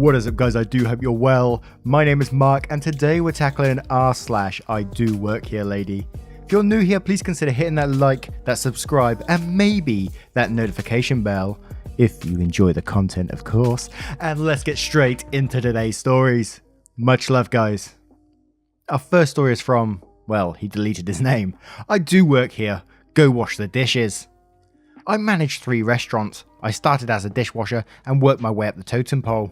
What is up, guys? I do hope you're well. My name is Mark, and today we're tackling r/IDOWorkHereLady. If you're new here, please consider hitting that like, that subscribe, and maybe that notification bell, if you enjoy the content, of course. And let's get straight into today's stories. Much love, guys. Our first story is from, well, he deleted his name. I do work here. Go wash the dishes. I manage 3 restaurants. I started as a dishwasher and worked my way up the totem pole.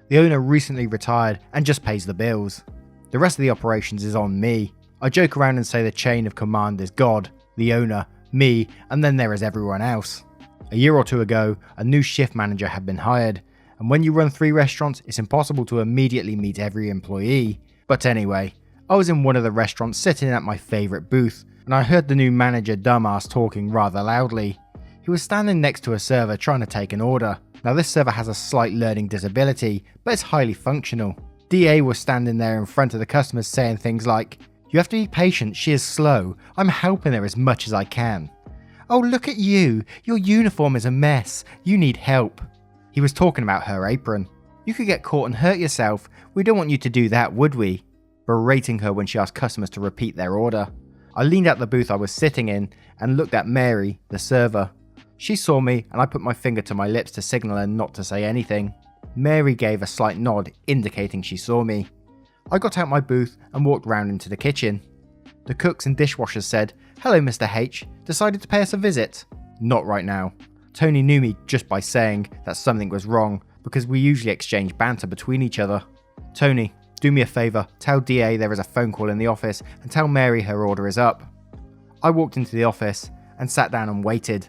The owner recently retired and just pays the bills. The rest of the operations is on me. I joke around and say the chain of command is God, the owner, me, and then there is everyone else. A year or two ago, a new shift manager had been hired, and when you run 3 restaurants, it's impossible to immediately meet every employee. But anyway, I was in one of the restaurants sitting at my favourite booth, and I heard the new manager dumbass talking rather loudly. He was standing next to a server trying to take an order. Now this server has a slight learning disability, but it's highly functional. DA was standing there in front of the customers saying things like, "You have to be patient, she is slow. I'm helping her as much as I can. Oh, look at you. Your uniform is a mess. You need help." He was talking about her apron. "You could get caught and hurt yourself. We don't want you to do that, would we?" Berating her when she asked customers to repeat their order. I leaned out the booth I was sitting in and looked at Mary, the server. She saw me and I put my finger to my lips to signal her not to say anything. Mary gave a slight nod, indicating she saw me. I got out my booth and walked round into the kitchen. The cooks and dishwashers said, "Hello, Mr. H. Decided to pay us a visit?" "Not right now." Tony knew me just by saying that something was wrong, because we usually exchange banter between each other. "Tony, do me a favour, tell DA there is a phone call in the office and tell Mary her order is up." I walked into the office and sat down and waited.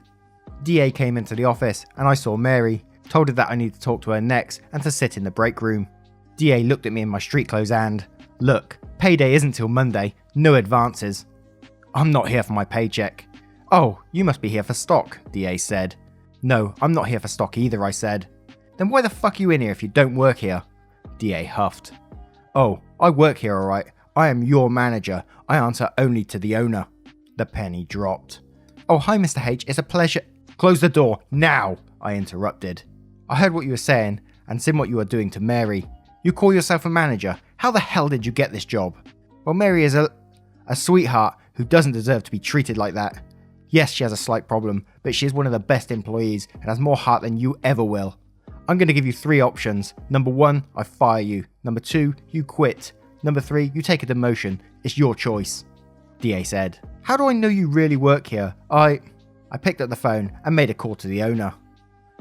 DA came into the office and I saw Mary, told her that I needed to talk to her next and to sit in the break room. DA looked at me in my street clothes and, "Look, payday isn't till Monday, no advances." "I'm not here for my paycheck." "Oh, you must be here for stock," DA said. "No, I'm not here for stock either," I said. "Then why the fuck are you in here if you don't work here?" DA huffed. "Oh, I work here alright. I am your manager. I answer only to the owner." The penny dropped. "Oh, hi Mr. H, it's a pleasure." "Close the door, now," I interrupted. "I heard what you were saying and seen what you were doing to Mary. You call yourself a manager. How the hell did you get this job?" "Well, Mary is a sweetheart who doesn't deserve to be treated like that. Yes, she has a slight problem, but she is one of the best employees and has more heart than you ever will. I'm going to give you 3 options. Number 1, I fire you. Number 2, you quit. Number 3, you take a demotion. It's your choice." DA said, "How do I know you really work here? I picked up the phone and made a call to the owner.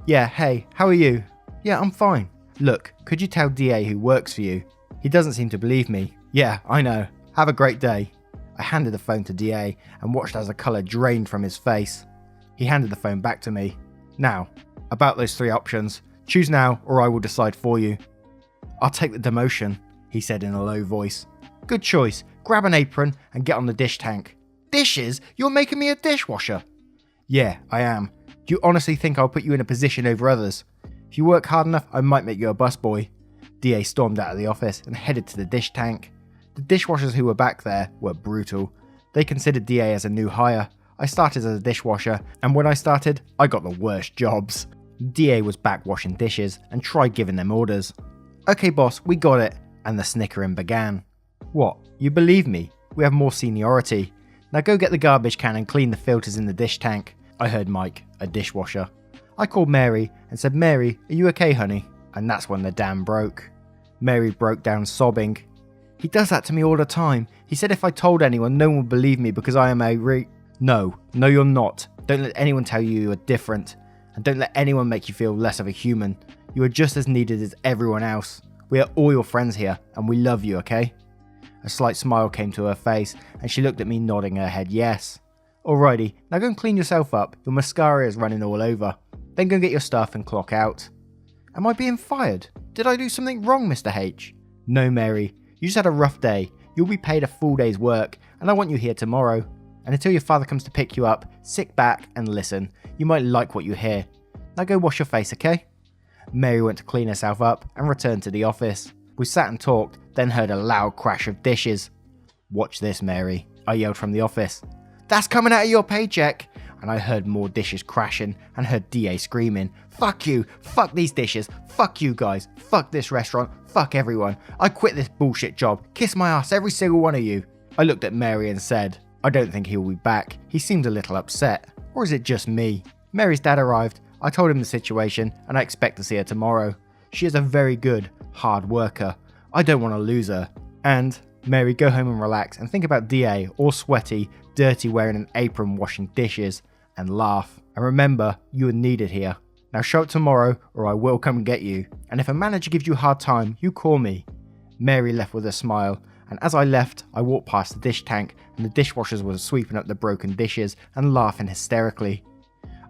"Yeah, hey, how are you?" "Yeah, I'm fine." "Look, could you tell DA who works for you? He doesn't seem to believe me." "Yeah, I know. Have a great day." I handed the phone to DA and watched as the colour drained from his face. He handed the phone back to me. "Now, about those 3 options, choose now or I will decide for you." "I'll take the demotion," he said in a low voice. "Good choice. Grab an apron and get on the dish tank." "Dishes? You're making me a dishwasher?" "Yeah, I am. Do you honestly think I'll put you in a position over others? If you work hard enough, I might make you a busboy." DA stormed out of the office and headed to the dish tank. The dishwashers who were back there were brutal. They considered DA as a new hire. I started as a dishwasher, and when I started, I got the worst jobs. DA was back washing dishes and tried giving them orders. "Okay boss, we got it," and the snickering began. "What, you believe me? We have more seniority. Now go get the garbage can and clean the filters in the dish tank," I heard Mike, a dishwasher. I called Mary and said, "Mary, are you okay, honey?" And that's when the dam broke. Mary broke down sobbing. "He does that to me all the time. He said if I told anyone, no one would believe me because I am No, you're not. Don't let anyone tell you you are different. And don't let anyone make you feel less of a human. You are just as needed as everyone else. We are all your friends here and we love you, okay?" A slight smile came to her face and she looked at me nodding her head yes. "Alrighty, now go and clean yourself up. Your mascara is running all over. Then go and get your stuff and clock out." "Am I being fired? Did I do something wrong, Mr. H?" "No, Mary. You just had a rough day. You'll be paid a full day's work and I want you here tomorrow. And until your father comes to pick you up, sit back and listen. You might like what you hear. Now go wash your face, okay?" Mary went to clean herself up and returned to the office. We sat and talked, then heard a loud crash of dishes. "Watch this, Mary," I yelled from the office. "That's coming out of your paycheck," and and I heard more dishes crashing and heard DA screaming, "Fuck you, fuck these dishes, fuck you guys, fuck this restaurant, fuck everyone. I quit this bullshit job, kiss my ass every single one of you." I looked at Mary and said, "I don't think he will be back. He seemed a little upset. Or is it just me?" Mary's dad arrived. I told him the situation and I expect to see her tomorrow. She is a very good, hard worker. I don't want to lose her. And, Mary, go home and relax and think about DA, all sweaty, dirty, wearing an apron, washing dishes, and laugh. And remember, you are needed here. Now show up tomorrow or I will come and get you. And if a manager gives you a hard time, you call me. Mary left with a smile, and as I left, I walked past the dish tank and the dishwashers were sweeping up the broken dishes and laughing hysterically.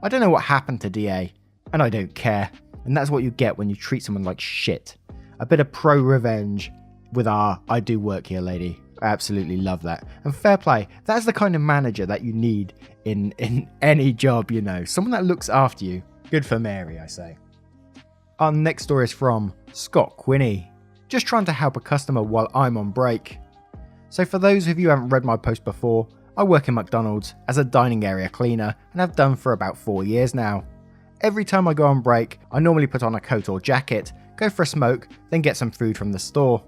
I don't know what happened to DA, and I don't care. And that's what you get when you treat someone like shit. A bit of pro-revenge with our I do work here lady. I absolutely love that. And fair play, that's the kind of manager that you need in any job, you know. Someone that looks after you. Good for Mary, I say. Our next story is from Scott Quinney. Just trying to help a customer while I'm on break. So for those of you who haven't read my post before, I work in McDonald's as a dining area cleaner and have done for about 4 years now. Every time I go on break, I normally put on a coat or jacket, go for a smoke, then get some food from the store.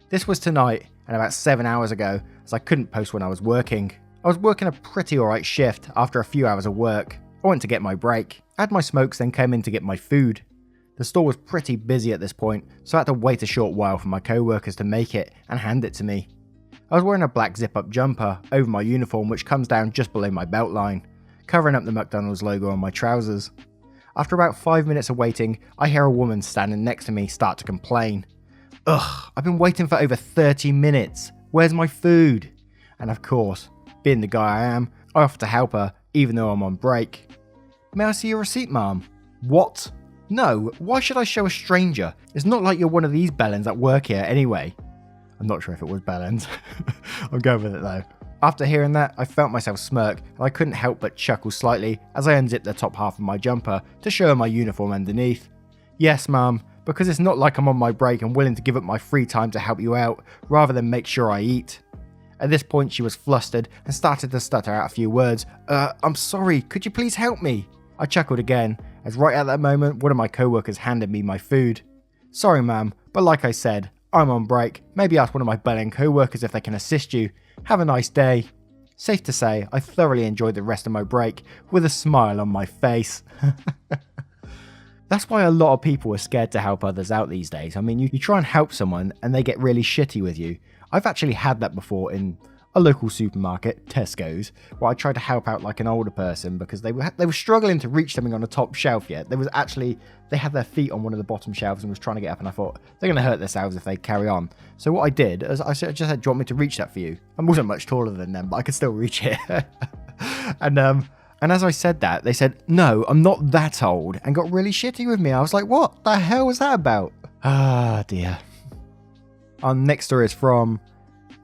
This was tonight and about 7 hours ago, as I couldn't post when I was working. I was working a pretty alright shift after a few hours of work. I went to get my break, had my smokes, then came in to get my food. The store was pretty busy at this point, so I had to wait a short while for my co-workers to make it and hand it to me. I was wearing a black zip-up jumper over my uniform which comes down just below my belt line, covering up the McDonald's logo on my trousers. After about 5 minutes of waiting, I hear a woman standing next to me start to complain. "Ugh, I've been waiting for over 30 minutes. Where's my food?" And of course, being the guy I am, I offer to help her even though I'm on break. "May I see your receipt, ma'am?" "What? No, why should I show a stranger? It's not like you're one of these bellends that work here anyway." I'm not sure if it was bellends. I'll go with it though. After hearing that, I felt myself smirk and I couldn't help but chuckle slightly as I unzipped the top half of my jumper to show her my uniform underneath. "Yes, ma'am, because it's not like I'm on my break and willing to give up my free time to help you out, rather than make sure I eat." At this point, she was flustered and started to stutter out a few words. I'm sorry, could you please help me?" I chuckled again, as right at that moment, one of my co-workers handed me my food. "Sorry, ma'am, but like I said, I'm on break. Maybe ask one of my bellend co-workers if they can assist you. Have a nice day." Safe to say, I thoroughly enjoyed the rest of my break with a smile on my face. That's why a lot of people are scared to help others out these days. I mean, you try and help someone and they get really shitty with you. I've actually had that before in a local supermarket, Tesco's, where I tried to help out like an older person because they were struggling to reach something on the top shelf yet. They had their feet on one of the bottom shelves and was trying to get up, and I thought, they're going to hurt themselves if they carry on. So what I did is I just said, "Do you want me to reach that for you?" I wasn't much taller than them, but I could still reach it. And as I said that, they said, "No, I'm not that old," and got really shitty with me. I was like, what the hell was that about? Ah, dear. Our next story is from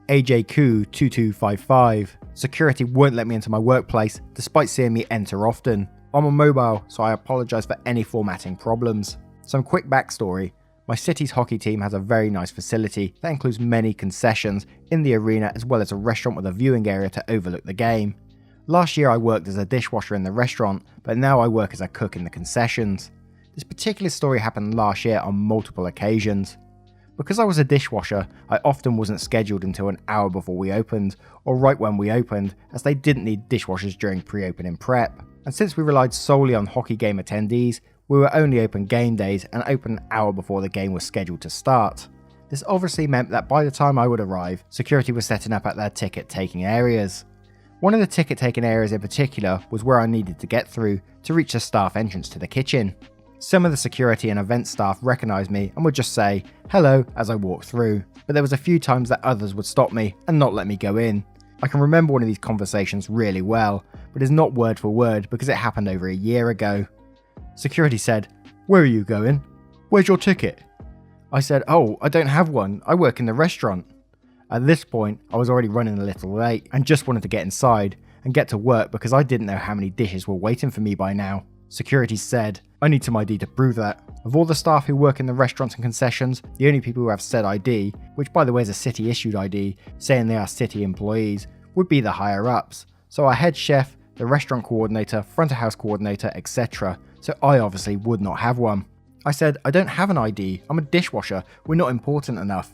AJQ2255. "Security won't let me into my workplace despite seeing me enter often. I'm on mobile, so I apologise for any formatting problems." Some quick backstory. My city's hockey team has a very nice facility that includes many concessions in the arena as well as a restaurant with a viewing area to overlook the game. Last year I worked as a dishwasher in the restaurant, but now I work as a cook in the concessions. This particular story happened last year on multiple occasions. Because I was a dishwasher, I often wasn't scheduled until an hour before we opened, or right when we opened, as they didn't need dishwashers during pre-opening prep. And since we relied solely on hockey game attendees, we were only open game days and open an hour before the game was scheduled to start. This obviously meant that by the time I would arrive, security was setting up at their ticket-taking areas. One of the ticket-taking areas in particular was where I needed to get through to reach the staff entrance to the kitchen. Some of the security and event staff recognised me and would just say hello as I walked through, but there was a few times that others would stop me and not let me go in. I can remember one of these conversations really well, but it's not word for word because it happened over a year ago. Security said, "Where are you going? Where's your ticket?" I said, "Oh, I don't have one. I work in the restaurant." At this point, I was already running a little late and just wanted to get inside and get to work because I didn't know how many dishes were waiting for me by now. Security said, "I need some ID to prove that. Of all the staff who work in the restaurants and concessions, the only people who have said ID, which by the way is a city issued ID, saying they are city employees, would be the higher ups. So our head chef the restaurant coordinator, front of house coordinator, etc. So I obviously would not have one. I said, I don't have an ID, I'm a dishwasher, we're not important enough.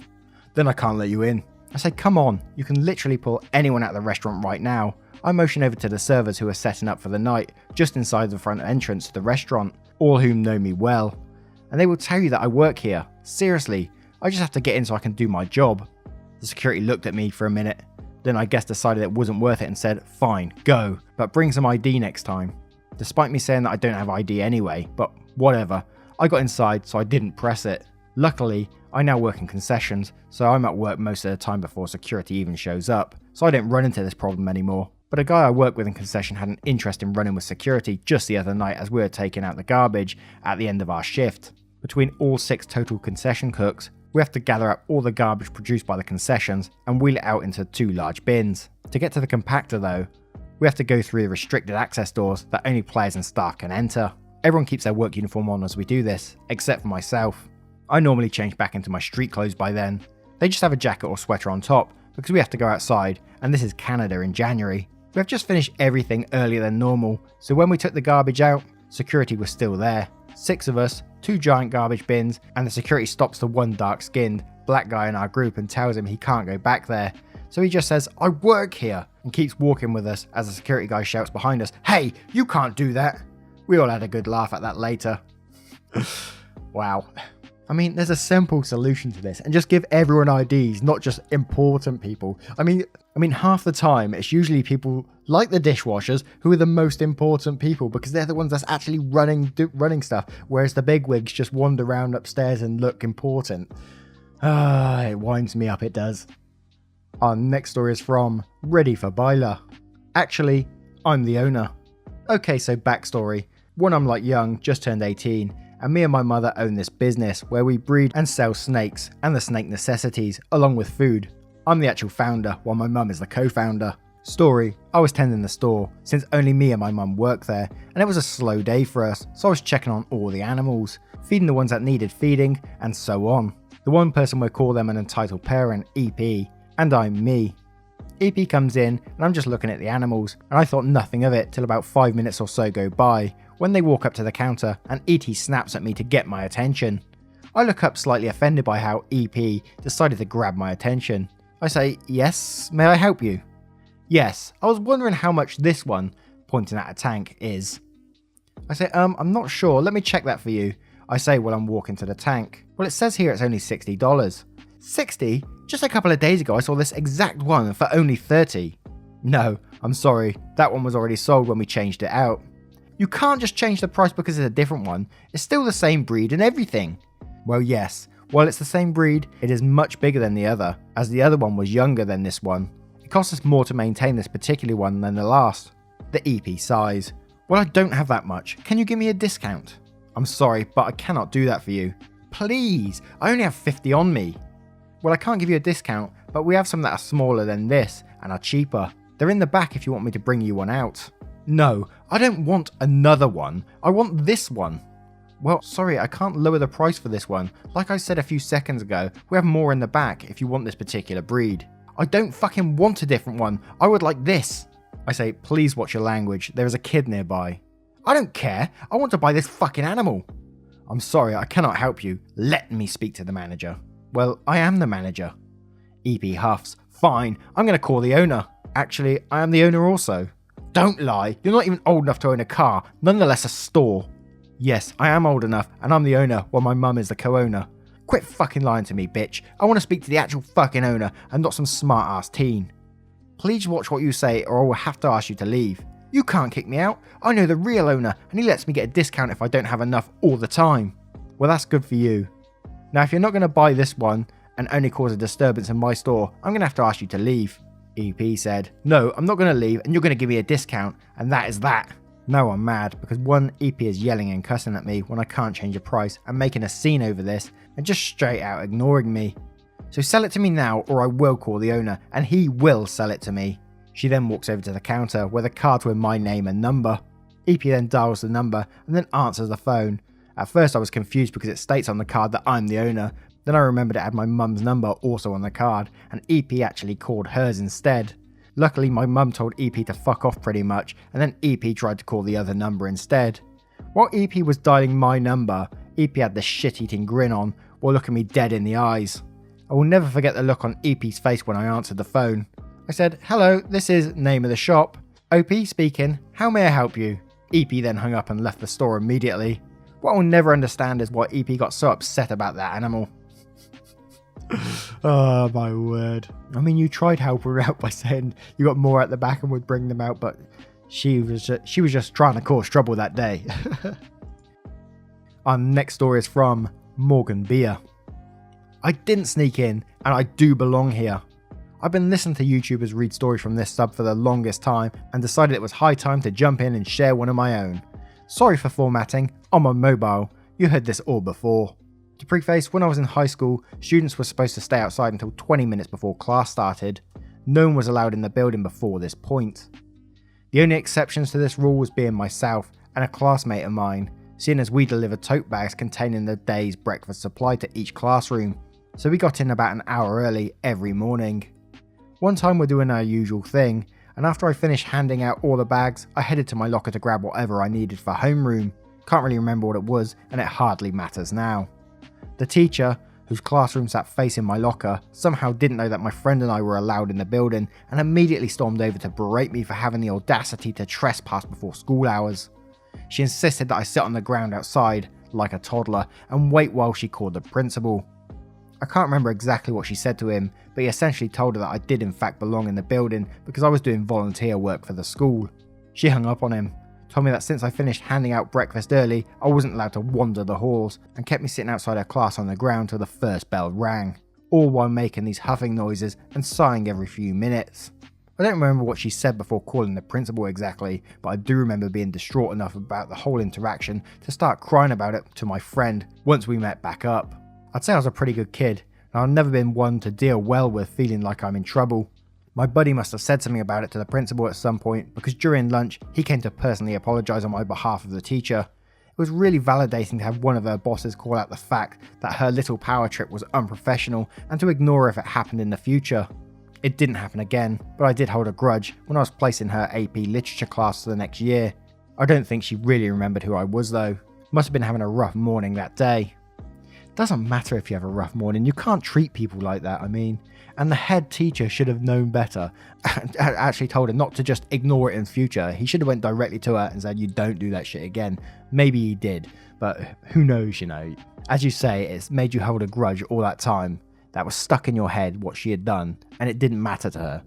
Then I can't let you in. I say, come on, you can literally pull anyone out of the restaurant right now. I motion over to the servers who are setting up for the night, just inside the front entrance to the restaurant, all whom know me well. And they will tell you that I work here. Seriously, I just have to get in so I can do my job. The security looked at me for a minute, then I guess decided it wasn't worth it and said, fine, go, but bring some ID next time. Despite me saying that I don't have ID anyway, but whatever, I got inside so I didn't press it. Luckily, I now work in concessions, so I'm at work most of the time before security even shows up, so I don't run into this problem anymore. But a guy I work with in concession had an interest in running with security just the other night as we were taking out the garbage at the end of our shift. Between all 6 total concession cooks, we have to gather up all the garbage produced by the concessions and wheel it out into 2 large bins. To get to the compactor though, we have to go through the restricted access doors that only players and staff can enter. Everyone keeps their work uniform on as we do this, except for myself. I normally change back into my street clothes by then. They just have a jacket or sweater on top because we have to go outside, and this is Canada in January. We have just finished everything earlier than normal, so when we took the garbage out, security was still there. 6 of us, 2 giant garbage bins, and the security stops the one dark-skinned black guy in our group and tells him he can't go back there. So he just says, I work here, and keeps walking with us as the security guy shouts behind us, hey, you can't do that. We all had a good laugh at that later. Wow. I mean, there's a simple solution to this, and just give everyone IDs, not just important people. I mean, half the time, it's usually people like the dishwashers who are the most important people because they're the ones that's actually running stuff, whereas the bigwigs just wander around upstairs and look important. It winds me up, it does. Our next story is from Ready for Boiler. Actually, I'm the owner. Okay, so backstory. When I'm like young, just turned 18, and me and my mother own this business where we breed and sell snakes and the snake necessities along with food. I'm the actual founder while my mum is the co-founder. Story, I was tending the store since only me and my mum work there, and it was a slow day for us, so I was checking on all the animals, feeding the ones that needed feeding, and so on. The one person will call them an entitled parent, EP, and I'm me. EP comes in and I'm just looking at the animals, and I thought nothing of it till about 5 minutes or so go by, when they walk up to the counter and ET snaps at me to get my attention. I look up slightly offended by how EP decided to grab my attention. I say, yes, may I help you? Yes, I was wondering how much this one, pointing at a tank, is. I say, I'm not sure, let me check that for you. I say while I'm walking to the tank. Well, it says here it's only $60. 60? Just a couple of days ago I saw this exact one for only 30. No, I'm sorry, that one was already sold when we changed it out. You can't just change the price because it's a different one. It's still the same breed and everything. Well, yes. While it's the same breed, it is much bigger than the other, as the other one was younger than this one. It costs us more to maintain this particular one than the last. The EP size. Well, I don't have that much. Can you give me a discount? I'm sorry, but I cannot do that for you. Please, I only have 50 on me. Well, I can't give you a discount, but we have some that are smaller than this and are cheaper. They're in the back if you want me to bring you one out. No, I don't want another one. I want this one. Well, sorry, I can't lower the price for this one. Like I said a few seconds ago, we have more in the back if you want this particular breed. I don't fucking want a different one. I would like this. I say, please watch your language. There is a kid nearby. I don't care. I want to buy this fucking animal. I'm sorry, I cannot help you. Let me speak to the manager. Well, I am the manager. EP huffs. Fine, I'm going to call the owner. Actually, I am the owner also. Don't lie, you're not even old enough to own a car, nonetheless a store. Yes, I am old enough, and I'm the owner while my mum is the co-owner. Quit fucking lying to me, bitch. I want to speak to the actual fucking owner and not some smart-ass teen. Please watch what you say or I will have to ask you to leave. You can't kick me out. I know the real owner, and he lets me get a discount if I don't have enough all the time. Well, that's good for you. Now, if you're not going to buy this one and only cause a disturbance in my store, I'm going to have to ask you to leave. EP said, no, I'm not going to leave and you're going to give me a discount, and that is that. Now I'm mad because one, EP is yelling and cussing at me when I can't change a price and making a scene over this and just straight out ignoring me. So sell it to me now or I will call the owner and he will sell it to me. She then walks over to the counter where the cards were my name and number. EP then dials the number and then answers the phone. At first I was confused because it states on the card that I'm the owner. Then I remembered it had my mum's number also on the card, and EP actually called hers instead. Luckily, my mum told EP to fuck off pretty much, and then EP tried to call the other number instead. While EP was dialing my number, EP had the shit-eating grin on while looking me dead in the eyes. I will never forget the look on EP's face when I answered the phone. I said, "Hello, this is name of the shop. OP speaking, how may I help you?" EP then hung up and left the store immediately. What I'll never understand is why EP got so upset about that animal. Oh my word. I mean, you tried helping her out by saying you got more at the back and would bring them out, but she was just trying to cause trouble that day. Our next story is from Morgan Beer. I didn't sneak in, and I do belong here. I've been listening to YouTubers read stories from this sub for the longest time and decided it was high time to jump in and share one of my own. Sorry for formatting, on my mobile, you heard this all before. To preface, when I was in high school, students were supposed to stay outside until 20 minutes before class started. No one was allowed in the building before this point. The only exceptions to this rule was being myself and a classmate of mine, seeing as we delivered tote bags containing the day's breakfast supply to each classroom, so we got in about an hour early every morning. One time we're doing our usual thing, and after I finished handing out all the bags, I headed to my locker to grab whatever I needed for homeroom. Can't really remember what it was, and it hardly matters now. The teacher, whose classroom sat facing my locker, somehow didn't know that my friend and I were allowed in the building and immediately stormed over to berate me for having the audacity to trespass before school hours. She insisted that I sit on the ground outside, like a toddler, and wait while she called the principal. I can't remember exactly what she said to him, but he essentially told her that I did in fact belong in the building because I was doing volunteer work for the school. She hung up on him, told me that since I finished handing out breakfast early, I wasn't allowed to wander the halls, and kept me sitting outside her class on the ground till the first bell rang, all while making these huffing noises and sighing every few minutes. I don't remember what she said before calling the principal exactly, but I do remember being distraught enough about the whole interaction to start crying about it to my friend once we met back up. I'd say I was a pretty good kid, and I've never been one to deal well with feeling like I'm in trouble. My buddy must have said something about it to the principal at some point, because during lunch he came to personally apologise on my behalf of the teacher. It was really validating to have one of her bosses call out the fact that her little power trip was unprofessional and to ignore if it happened in the future. It didn't happen again, but I did hold a grudge when I was placed in her AP literature class for the next year. I don't think she really remembered who I was though. Must have been having a rough morning that day. Doesn't matter if you have a rough morning, you can't treat people like that, I mean. And the head teacher should have known better. Actually told her not to just ignore it in future. He should have went directly to her and said, "You don't do that shit again." Maybe he did, but who knows, you know. As you say, it's made you hold a grudge all that time. That was stuck in your head what she had done, and it didn't matter to her.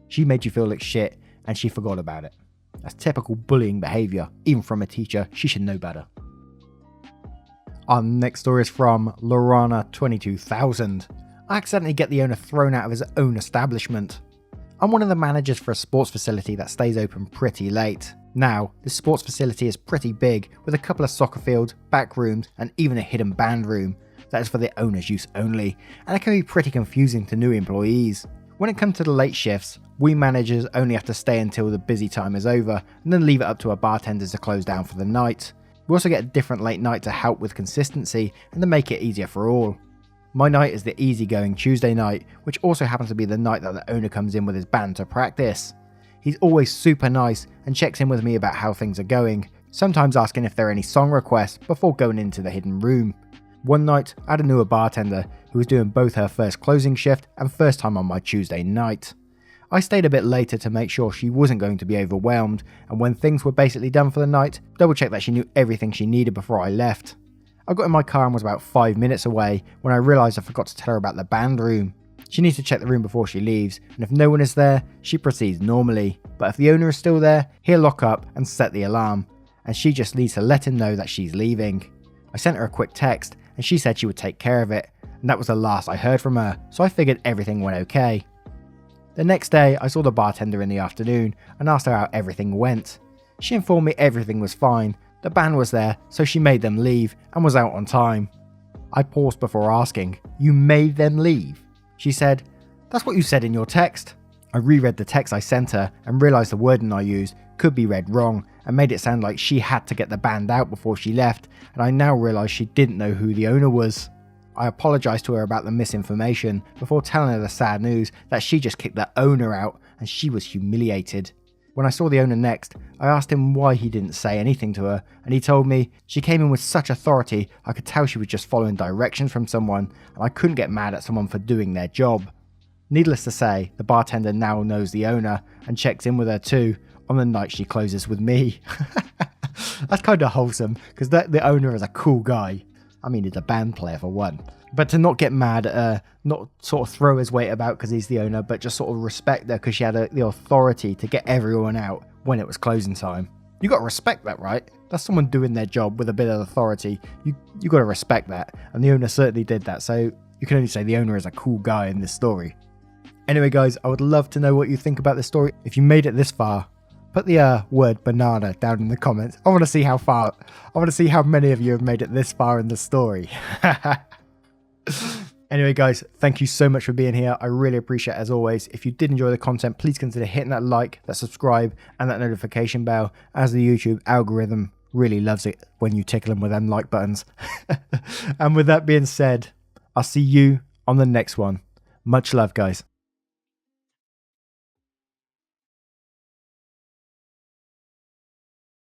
She made you feel like shit, and she forgot about it. That's typical bullying behaviour, even from a teacher. She should know better. Our next story is from Lorana22000. I accidentally get the owner thrown out of his own establishment. I'm one of the managers for a sports facility that stays open pretty late. Now, this sports facility is pretty big, with a couple of soccer fields, back rooms, and even a hidden band room that is for the owner's use only, and it can be pretty confusing to new employees. When it comes to the late shifts, we managers only have to stay until the busy time is over, and then leave it up to our bartenders to close down for the night. We also get a different late night to help with consistency and to make it easier for all. My night is the easygoing Tuesday night, which also happens to be the night that the owner comes in with his band to practice. He's always super nice and checks in with me about how things are going, sometimes asking if there are any song requests before going into the hidden room. One night, I had a newer bartender who was doing both her first closing shift and first time on my Tuesday night. I stayed a bit later to make sure she wasn't going to be overwhelmed, and when things were basically done for the night, double checked that she knew everything she needed before I left. I got in my car and was about 5 minutes away when I realised I forgot to tell her about the band room. She needs to check the room before she leaves, and if no one is there, she proceeds normally, but if the owner is still there, he'll lock up and set the alarm, and she just needs to let him know that she's leaving. I sent her a quick text, and she said she would take care of it, and that was the last I heard from her, so I figured everything went okay. The next day, I saw the bartender in the afternoon and asked her how everything went. She informed me everything was fine, the band was there, so she made them leave and was out on time. I paused before asking, "You made them leave?" She said, "That's what you said in your text." I reread the text I sent her and realised the wording I used could be read wrong and made it sound like she had to get the band out before she left, and I now realised she didn't know who the owner was. I apologised to her about the misinformation before telling her the sad news that she just kicked the owner out and she was humiliated. When I saw the owner next, I asked him why he didn't say anything to her, and he told me she came in with such authority I could tell she was just following directions from someone, and I couldn't get mad at someone for doing their job. Needless to say, the bartender now knows the owner and checks in with her too on the night she closes with me. That's kind of wholesome, because the owner is a cool guy. I mean, he's a band player for one. But to not get mad at her, not sort of throw his weight about because he's the owner, but just sort of respect her because she had the authority to get everyone out when it was closing time. You got to respect that, right? That's someone doing their job with a bit of authority. You got to respect that. And the owner certainly did that. So you can only say the owner is a cool guy in this story. Anyway, guys, I would love to know what you think about this story. If you made it this far, put the word banana down in the comments. I want to see how many of you have made it this far in the story. Anyway, guys, thank you so much for being here. I really appreciate it as always. If you did enjoy the content, please consider hitting that like, that subscribe, and that notification bell, as the YouTube algorithm really loves it when you tickle them with them like buttons. And with that being said, I'll see you on the next one. Much love, guys.